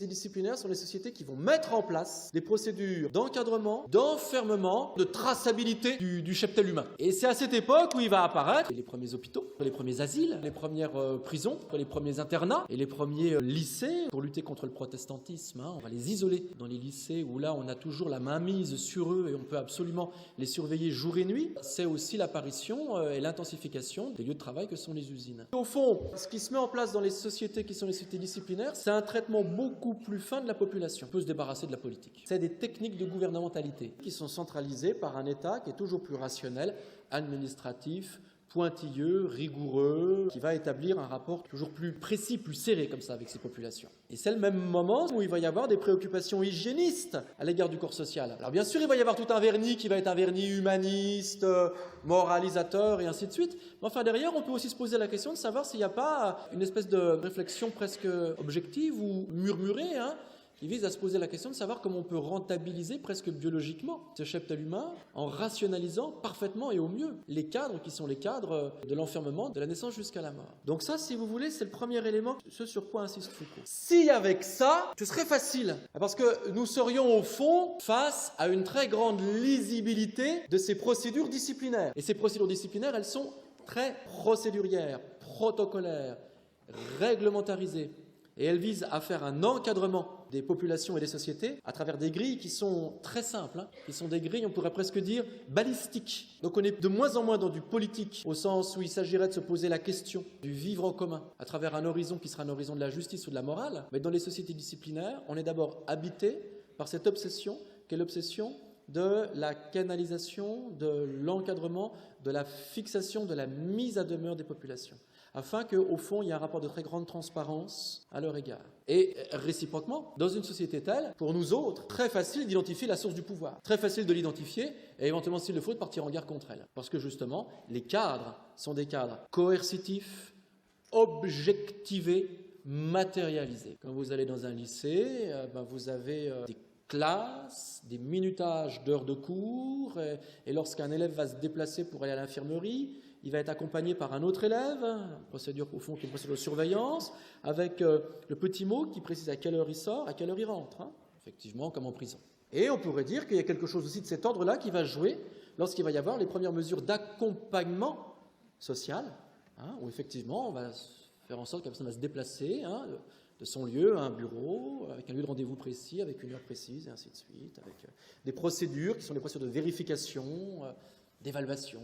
sociétés disciplinaires sont les sociétés qui vont mettre en place des procédures d'encadrement, d'enfermement, de traçabilité du cheptel humain. Et c'est à cette époque où il va apparaître les premiers hôpitaux, les premiers asiles, les premières prisons, les premiers internats et les premiers lycées pour lutter contre le protestantisme. On va les isoler dans les lycées où là on a toujours la mainmise sur eux et on peut absolument les surveiller jour et nuit. C'est aussi l'apparition et l'intensification des lieux de travail que sont les usines. Au fond, ce qui se met en place dans les sociétés qui sont les sociétés disciplinaires, c'est un traitement beaucoup plus fin de la population. On peut se débarrasser de la politique. C'est des techniques de gouvernementalité qui sont centralisées par un État qui est toujours plus rationnel, administratif, pointilleux, rigoureux, qui va établir un rapport toujours plus précis, plus serré comme ça avec ces populations. Et c'est le même moment où il va y avoir des préoccupations hygiénistes à l'égard du corps social. Alors bien sûr, il va y avoir tout un vernis qui va être un vernis humaniste, moralisateur et ainsi de suite. Mais enfin derrière, on peut aussi se poser la question de savoir s'il n'y a pas une espèce de réflexion presque objective ou murmurée, qui vise à se poser la question de savoir comment on peut rentabiliser presque biologiquement ce cheptel humain en rationalisant parfaitement et au mieux les cadres qui sont les cadres de l'enfermement de la naissance jusqu'à la mort. Donc ça, si vous voulez, c'est le premier élément, ce sur quoi insiste Foucault. Si avec ça, ce serait facile, parce que nous serions au fond face à une très grande lisibilité de ces procédures disciplinaires. Et ces procédures disciplinaires, elles sont très procédurières, protocolaires, réglementarisées. Et elle vise à faire un encadrement des populations et des sociétés à travers des grilles qui sont très simples, qui sont des grilles, on pourrait presque dire, balistiques. Donc on est de moins en moins dans du politique, au sens où il s'agirait de se poser la question du vivre en commun, à travers un horizon qui sera un horizon de la justice ou de la morale. Mais dans les sociétés disciplinaires, on est d'abord habité par cette obsession, qui est l'obsession de la canalisation, de l'encadrement, de la fixation, de la mise à demeure des populations, afin qu'au fond, il y ait un rapport de très grande transparence à leur égard. Et réciproquement, dans une société telle, pour nous autres, très facile d'identifier la source du pouvoir, très facile de l'identifier, et éventuellement, s'il le faut, de partir en guerre contre elle. Parce que justement, les cadres sont des cadres coercitifs, objectivés, matérialisés. Quand vous allez dans un lycée, vous avez des classes, des minutages d'heures de cours, et lorsqu'un élève va se déplacer pour aller à l'infirmerie, il va être accompagné par un autre élève, procédure au fond qui est une procédure de surveillance, avec le petit mot qui précise à quelle heure il sort, à quelle heure il rentre, effectivement comme en prison. Et on pourrait dire qu'il y a quelque chose aussi de cet ordre-là qui va jouer lorsqu'il va y avoir les premières mesures d'accompagnement social, où effectivement on va faire en sorte que la personne va se déplacer de son lieu à un bureau, avec un lieu de rendez-vous précis, avec une heure précise, et ainsi de suite, avec des procédures qui sont des procédures de vérification, d'évaluation.